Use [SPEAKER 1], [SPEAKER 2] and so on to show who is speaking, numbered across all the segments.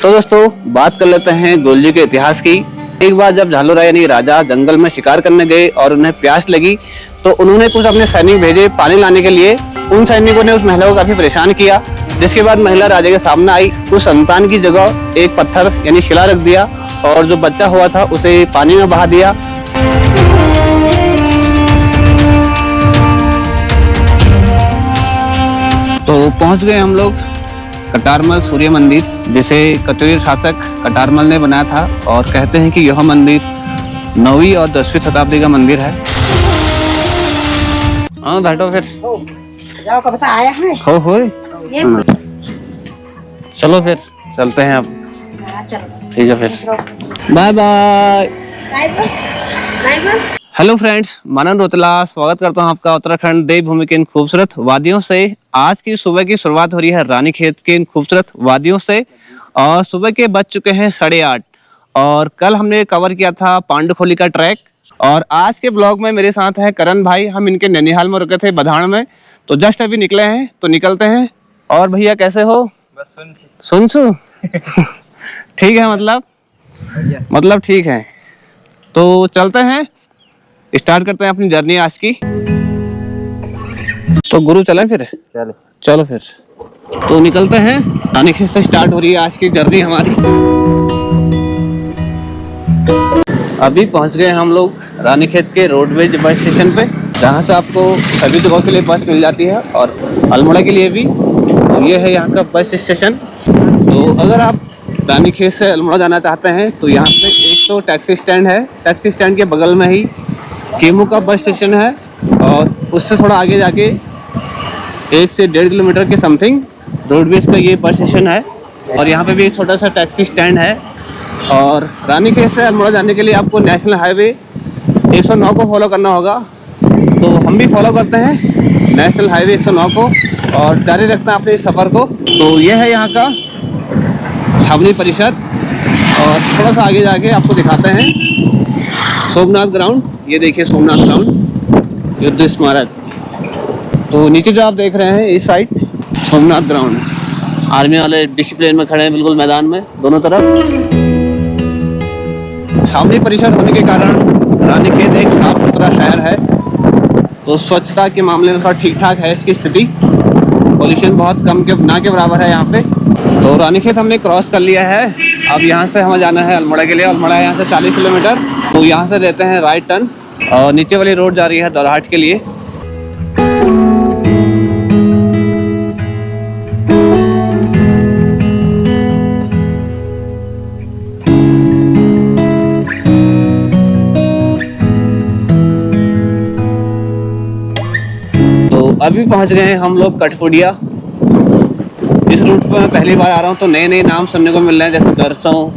[SPEAKER 1] तो दोस्तों बात कर लेते हैं गोलजी के इतिहास की। एक बार जब झालू राय यानी राजा जंगल में शिकार करने गए और उन्हें प्यास लगी तो उन्होंने कुछ अपने सैनिक भेजे पानी लाने के लिए। उन सैनिकों ने उस महिला को काफी परेशान किया, जिसके बाद महिला राजा के सामने आई। उस संतान की जगह एक पत्थर यानी शिला रख दिया और जो बच्चा हुआ था उसे पानी में बहा दिया। तो पहुंच गए हम लोग कटारमल सूर्य मंदिर, जिसे कत्यूरी शासक कटारमल ने बनाया था और कहते हैं कि यह मंदिर 9वीं और 10वीं शताब्दी का मंदिर है। हाँ बैठो फिर।
[SPEAKER 2] जाओ कब तक आया है?
[SPEAKER 1] हो चलो फिर चलते हैं अब। ठीक है फिर, बाय बाय। हेलो फ्रेंड्स, मानन रोतला स्वागत करता हूं आपका उत्तराखंड देवभूमि के इन खूबसूरत वादियों से। आज की सुबह की शुरुआत हो रही है रानीखेत के इन खूबसूरत वादियों से और सुबह के बज चुके हैं 8:30। और कल हमने कवर किया था पांडुखोली का ट्रैक और आज के ब्लॉग में मेरे साथ है करण भाई। हम इनके नैनीहाल में रुके थे बधान में, तो जस्ट अभी निकले हैं, तो निकलते हैं। और भैया कैसे हो?
[SPEAKER 3] बस
[SPEAKER 1] सुन ठीक है, मतलब ठीक है। तो चलते हैं, स्टार्ट करते हैं अपनी जर्नी आज की। तो गुरु चलें फिर? चलो फिर तो निकलते हैं। रानीखेत से स्टार्ट हो रही है आज की जर्नी हमारी। अभी पहुंच गए हम लोग रानीखेत के रोडवेज बस स्टेशन पे, जहां से आपको सभी जगहों के लिए बस मिल जाती है और अल्मोड़ा के लिए भी। तो ये है यहाँ का बस स्टेशन। तो अगर आप रानीखेत से अल्मोड़ा जाना चाहते हैं तो यहाँ पे एक तो टैक्सी स्टैंड है, टैक्सी स्टैंड के बगल में ही केमू का बस स्टेशन है और उससे थोड़ा आगे जाके 1 से 1.5 किलोमीटर के समथिंग रोडवेज का ये बस स्टेशन है। और यहाँ पे भी एक छोटा सा टैक्सी स्टैंड है। और रानीखेत से अल्मोड़ा जाने के लिए आपको नेशनल हाईवे 109 को फॉलो करना होगा। तो हम भी फॉलो करते हैं नेशनल हाईवे 109 को और जारी रखते हैं अपने इस सफ़र को। तो ये है यहाँ का छावनी परिषद और थोड़ा सा आगे जाके आपको दिखाते हैं सोमनाथ ग्राउंड। ये देखिए सोमनाथ ग्राउंड, युद्ध स्मारक। तो नीचे जो आप देख रहे हैं इस साइड सोमनाथ ग्राउंड, आर्मी वाले डिसिप्लिन में खड़े हैं बिल्कुल मैदान में दोनों तरफ। छावनी परिषद होने के कारण रानीखेत एक साफ सुथरा शहर है, तो स्वच्छता के मामले में थोड़ा ठीक ठाक है इसकी स्थिति। पॉल्यूशन बहुत कम के ना के बराबर है यहाँ पे। तो रानीखेत हमने क्रॉस कर लिया है। अब यहाँ से हमें जाना है अल्मोड़ा के लिए। अल्मोड़ा यहाँ से 40 किलोमीटर। तो यहाँ से लेते हैं राइट टर्न और नीचे वाली रोड जा रही है दौराहाट के लिए। तो अभी पहुँच गए हैं हम लोग कठपुड़िया। इस रूट पर मैं पहली बार आ रहा हूँ, तो नए नए नाम सुनने को मिल रहे हैं, जैसे दरसों,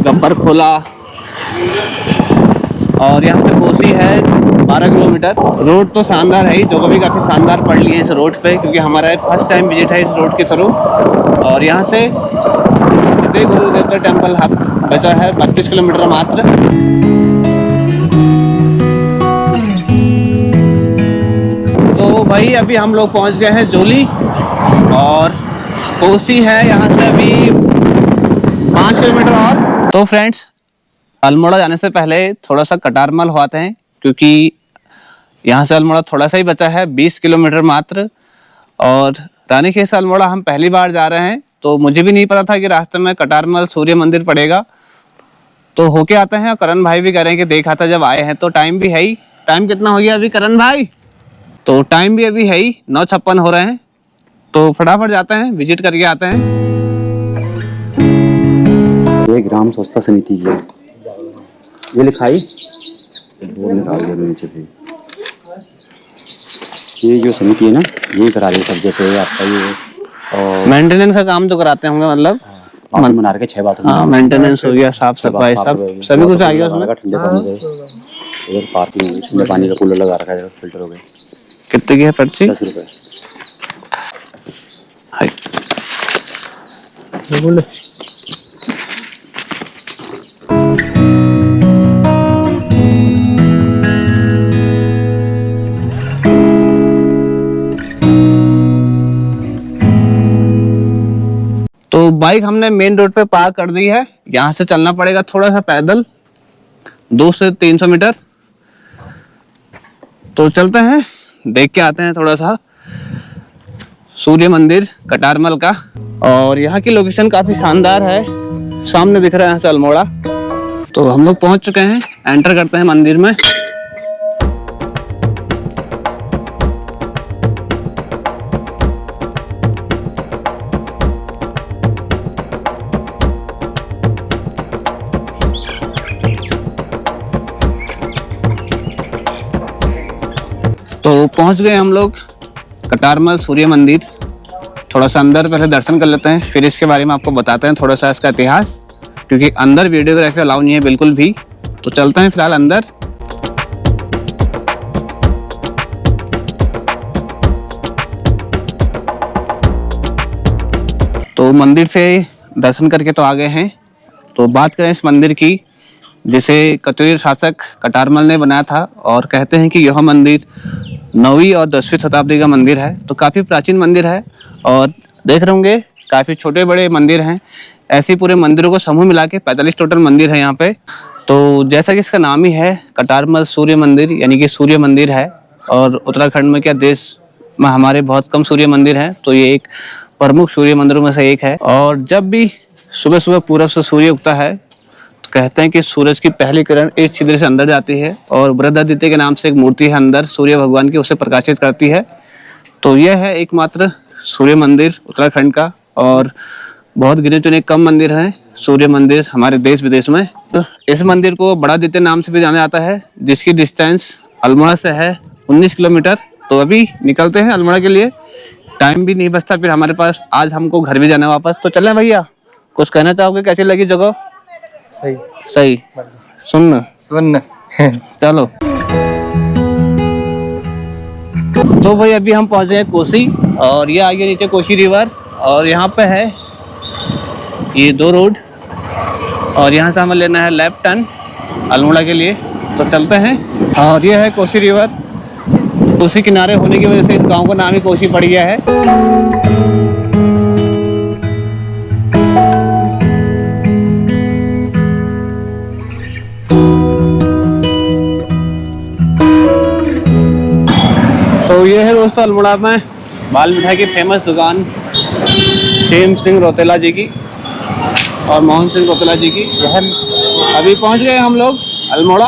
[SPEAKER 1] गब्बर खोला। और यहाँ से कोसी है 12 किलोमीटर। रोड तो शानदार है ही, जो भी काफ़ी शानदार पड़ लिए हैं इस रोड पे, क्योंकि हमारा फर्स्ट टाइम विजिट है इस रोड के थ्रू। और यहाँ से गुरुदेवता टेम्पल बचा है 32 किलोमीटर मात्र। तो भाई अभी हम लोग पहुँच गए हैं जोली और कोसी है यहाँ से अभी 5 किलोमीटर और। तो फ्रेंड्स, अल्मोड़ा जाने से पहले थोड़ा सा कटारमल हो आते हैं, क्योंकि यहाँ से अल्मोड़ा थोड़ा सा ही बचा है, 20 किलोमीटर मात्र। और रानीखेत से अल्मोड़ा हम पहली बार जा रहे हैं, तो मुझे भी नहीं पता था कि रास्ते में कटारमल सूर्य मंदिर पड़ेगा। तो होके आते हैं। और करण भाई भी कह रहे हैं कि देखा था जब आए हैं। तो टाइम भी है ही। टाइम कितना हो गया अभी करण भाई? तो टाइम भी अभी है ही 9:56 हो रहे हैं। तो फटाफट जाते हैं, विजिट करके आते हैं।
[SPEAKER 4] ये ग्राम स्वच्छता समिति की है, ये लिखाई वो निकाल दिया नीचे से। ये जो समिति है ना, ये करा रही सब, जैसे आपका ये और
[SPEAKER 1] मेंटेनेंस का काम तो कराते होंगे, मतलब
[SPEAKER 4] बना के 6 बार।
[SPEAKER 1] हाँ, मेंटेनेंस हो गया, साफ सफाई, सब सभी कुछ आ गया उसमें।
[SPEAKER 4] ठंडे पानी का इधर पार्किंग, ठंडे पानी का कूलर लगा रखा है, फिल्टर हो गए।
[SPEAKER 1] कितने की है पर्ची?
[SPEAKER 4] 10 रुपए।
[SPEAKER 1] तो बाइक हमने मेन रोड पे पार्क कर दी है। यहाँ से चलना पड़ेगा थोड़ा सा पैदल 200 से 300 मीटर। तो चलते हैं, देख के आते हैं थोड़ा सा सूर्य मंदिर कटारमल का। और यहाँ की लोकेशन काफी शानदार है, सामने दिख रहा है यहाँ से अल्मोड़ा। तो हम लोग पहुंच चुके हैं, एंटर करते हैं मंदिर में। तो पहुंच गए हम लोग कटारमल सूर्य मंदिर। थोड़ा सा अंदर पहले दर्शन कर लेते हैं, फिर इसके बारे में आपको बताते हैं थोड़ा सा इसका इतिहास, क्योंकि अंदर वीडियोग्राफी अलाउ नहीं है बिल्कुल भी। तो चलते हैं फिलहाल अंदर। तो मंदिर से दर्शन करके तो आ गए हैं। तो बात करें इस मंदिर की, जिसे कचूरी शासक कटारमल ने बनाया था, और कहते हैं कि यह मंदिर 9वीं और 10वीं शताब्दी का मंदिर है। तो काफ़ी प्राचीन मंदिर है, और देख रहे होंगे काफ़ी छोटे बड़े मंदिर हैं। ऐसे पूरे मंदिरों को समूह मिला के 45 टोटल मंदिर है यहाँ पे। तो जैसा कि इसका नाम ही है कटारमल सूर्य मंदिर, यानी कि सूर्य मंदिर है। और उत्तराखंड में क्या, देश में हमारे बहुत कम सूर्य मंदिर हैं, तो ये एक प्रमुख सूर्य मंदिरों में से एक है। और जब भी सुबह सुबह पूरब से सूर्य उगता है तो कहते हैं कि सूरज की पहली किरण इस छिद्र से अंदर जाती है, और बृहदादित्य के नाम से एक मूर्ति है अंदर सूर्य भगवान की, उसे प्रकाशित करती है। तो यह है एकमात्र सूर्य मंदिर उत्तराखंड का, और बहुत गिने चुने कम मंदिर हैं सूर्य मंदिर हमारे देश विदेश में। तो इस मंदिर को बड़ादित्य नाम से भी जाना जाता है, जिसकी डिस्टेंस अल्मोड़ा से है 19 किलोमीटर। तो अभी निकलते हैं अल्मोड़ा के लिए, टाइम भी नहीं बचता फिर हमारे पास, आज हमको घर भी जाना है वापस। तो चलें भैया, कुछ कहना चाहोगे, कैसी लगी जगह?
[SPEAKER 3] सही
[SPEAKER 1] सही सुन चलो। तो भाई अभी हम पहुंचे हैं कोसी, और ये आगे नीचे कोसी रिवर, और यहाँ पे है ये 2 रोड, और यहाँ से हमें लेना है लेफ्ट टर्न अल्मोड़ा के लिए। तो चलते हैं। और ये है कोसी रिवर। कोसी किनारे होने की वजह से इस गांव का नाम ही कोसी पड़ गया है। तो ये है दोस्तों अल्मोड़ा में बाल मिठाई की फेमस दुकान खेम सिंह रोतेला जी की और मोहन सिंह रोतेला जी की। अभी पहुंच गए हम लोग अल्मोड़ा।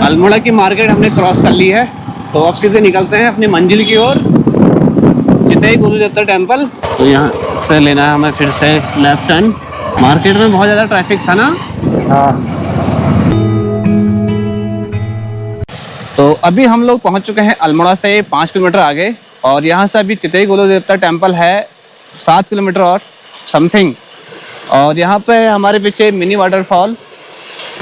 [SPEAKER 1] अल्मोड़ा की मार्केट हमने क्रॉस कर ली है, तो अब सीधे निकलते हैं अपनी मंजिल की ओर, चितई गुरु दत्ता टेम्पल। तो यहाँ से लेना है हमें फिर से लेफ्ट टर्न। मार्केट में बहुत ज़्यादा ट्रैफिक था ना। हाँ। तो अभी हम लोग पहुँच चुके हैं अल्मोड़ा से 5 किलोमीटर आगे, और यहाँ से अभी चितई गुरु दत्ता टेम्पल है 7 किलोमीटर और समथिंग। और यहाँ पे हमारे पीछे मिनी वाटरफॉल,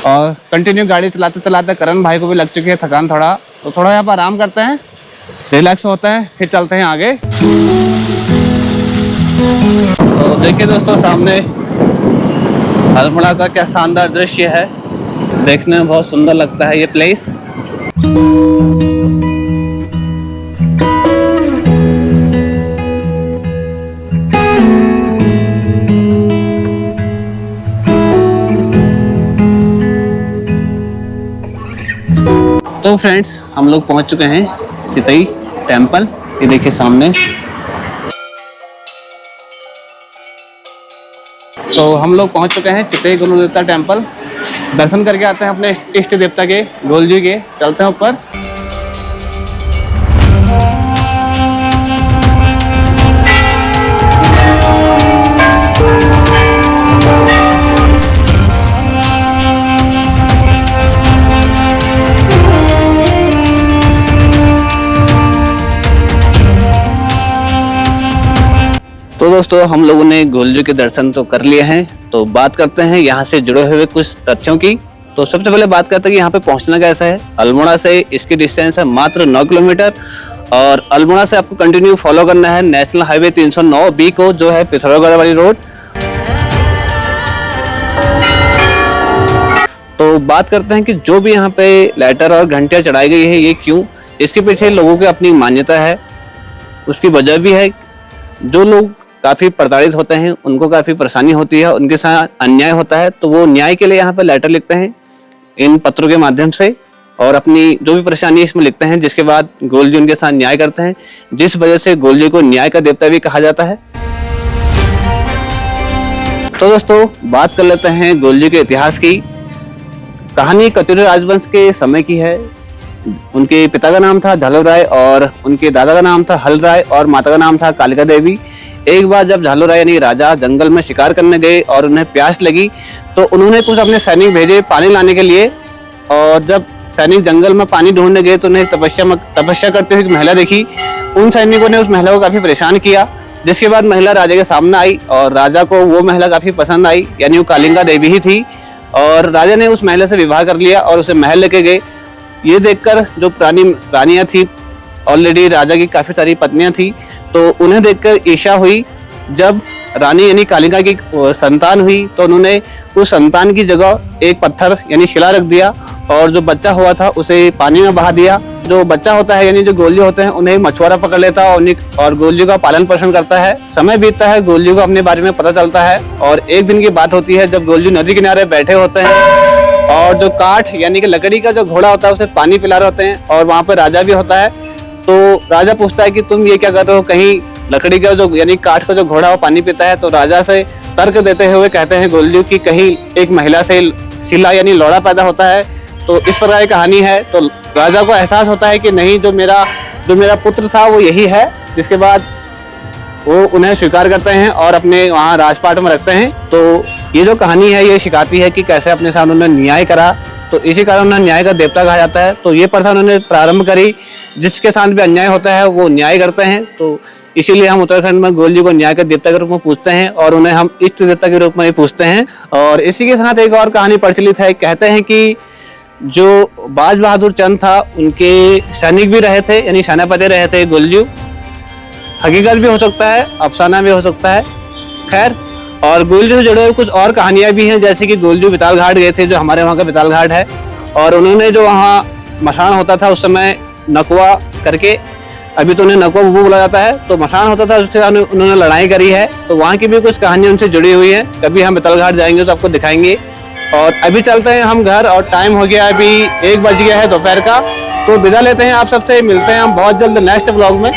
[SPEAKER 1] और कंटिन्यू गाड़ी चलाते चलाते करण भाई को भी लग चुकी है थकान थोड़ा, तो थोड़ा यहाँ पर आराम करते हैं, रिलैक्स होते हैं, फिर चलते हैं आगे। तो देखिए दोस्तों सामने अल्मोड़ा का क्या शानदार दृश्य है, देखने में बहुत सुंदर लगता है ये प्लेस। तो फ्रेंड्स हम लोग पहुंच चुके हैं चितई टेम्पल, ये देखिए सामने। तो हम लोग पहुंच चुके हैं चितई गुरु देवता टेम्पल। दर्शन करके आते हैं अपने इष्ट देवता के, गोल जी के। चलते हैं ऊपर। तो दोस्तों हम लोगों ने गोलजू के दर्शन तो कर लिए हैं, तो बात करते हैं यहाँ से जुड़े हुए कुछ तथ्यों की। तो सबसे पहले बात करते हैं कि यहाँ पे पहुँचना कैसा है। अल्मोड़ा से इसकी डिस्टेंस है मात्र 9 किलोमीटर, और अल्मोड़ा से आपको कंटिन्यू फॉलो करना है नेशनल हाईवे 309B को, जो है पिथौरागढ़ वाली रोड। तो बात करते हैं कि जो भी यहाँ पे लेटर और घंटियाँ चढ़ाई गई है, ये क्यों, इसके पीछे लोगों की अपनी मान्यता है, उसकी वजह भी है। जो लोग काफ़ी प्रताड़ित होते हैं, उनको काफ़ी परेशानी होती है, उनके साथ अन्याय होता है, तो वो न्याय के लिए यहाँ पर लेटर लिखते हैं इन पत्रों के माध्यम से और अपनी जो भी परेशानी है इसमें लिखते हैं, जिसके बाद गोलजी उनके साथ न्याय करते हैं, जिस वजह से गोलजी को न्याय का देवता भी कहा जाता है। तो दोस्तों बात कर लेते हैं गोलजी के इतिहास की। कहानी कत्यूरी राजवंश के समय की है। उनके पिता का नाम था झालू राय और उनके दादा का नाम था हल राय और माता का नाम था कालिका देवी। एक बार जब झालू राय यानी राजा जंगल में शिकार करने गए और उन्हें प्यास लगी तो उन्होंने कुछ अपने सैनिक भेजे पानी लाने के लिए, और जब सैनिक जंगल में पानी ढूंढने गए तो उन्हें तपस्या करते हुए एक महिला देखी। उन सैनिकों ने उस महिला को काफी परेशान किया, जिसके बाद महिला राजा के सामने आई और राजा को वो महिला काफी पसंद आई, यानी वो कालिका देवी ही थी, और राजा ने उस महिला से विवाह कर लिया और उसे महल लेके गए। ये देखकर जो पुरानी रानियां थी, ऑलरेडी राजा की काफी सारी पत्नियां थी, तो उन्हें देखकर ईर्ष्या हुई। जब रानी यानी कालिका की संतान हुई तो उन्होंने उस संतान की जगह एक पत्थर यानी शिला रख दिया और जो बच्चा हुआ था उसे पानी में बहा दिया। जो बच्चा होता है यानी जो गोलजी होते हैं उन्हें मछुआरा पकड़ लेता है और गोलजी का पालन पोषण करता है। समय बीतता है, गोलजी को अपने बारे में पता चलता है और एक दिन की बात होती है जब गोलजी नदी किनारे बैठे होते हैं और जो काठ यानी कि लकड़ी का जो घोड़ा होता है उसे पानी पिला रहे होते हैं और वहाँ पे राजा भी होता है। तो राजा पूछता है कि तुम ये क्या कर रहे हो, कहीं लकड़ी का जो यानी काठ का जो घोड़ा वो पानी पीता है। तो राजा से तर्क देते हुए कहते हैं गोलजी की कहीं एक महिला से शिला यानी लौड़ा पैदा होता है। तो इस प्रकार की कहानी है। तो राजा को एहसास होता है कि नहीं, जो मेरा पुत्र था वो यही है। जिसके बाद वो उन्हें स्वीकार करते हैं और अपने वहाँ राजपाट में रखते हैं। तो ये जो कहानी है ये सिखाती है कि कैसे अपने साथ उन्होंने न्याय करा, तो इसी कारण उन्हें न्याय का देवता कहा जाता है। तो ये प्रथा उन्होंने प्रारंभ करी, जिसके साथ भी अन्याय होता है वो न्याय करते हैं। तो इसीलिए हम उत्तराखंड में गोलजी को न्याय के देवता के रूप में पूछते हैं और उन्हें हम इष्ट देवता के रूप में ही पूछते हैं। और इसी के साथ एक और कहानी प्रचलित है। कहते हैं कि जो बाज बहादुर चंद था उनके सैनिक भी रहे थे, यानी सेनापति रहे थे गोलजी। हकीकत भी हो सकता है, अफसाना भी हो सकता है। खैर, और गोलजी से जुड़े हुए कुछ और कहानियां भी हैं, जैसे कि गोलजी बिताल घाट गए थे, जो हमारे वहाँ का बिताल घाट है, और उन्होंने जो वहाँ मसान होता था उस समय नकवा करके, अभी तो उन्हें नकवा बुबू बोला जाता है, तो मसान होता था उसके साथ उन्होंने लड़ाई करी है। तो वहाँ की भी कुछ कहानियां उनसे जुड़ी हुई है। कभी हम बिताल घाट जाएंगे तो आपको दिखाएंगे। और अभी चलते हैं हम घर और टाइम हो गया अभी 1 बज गया है दोपहर का। तो विदा लेते हैं आप सबसे, मिलते हैं हम बहुत जल्द नेक्स्ट व्लॉग में।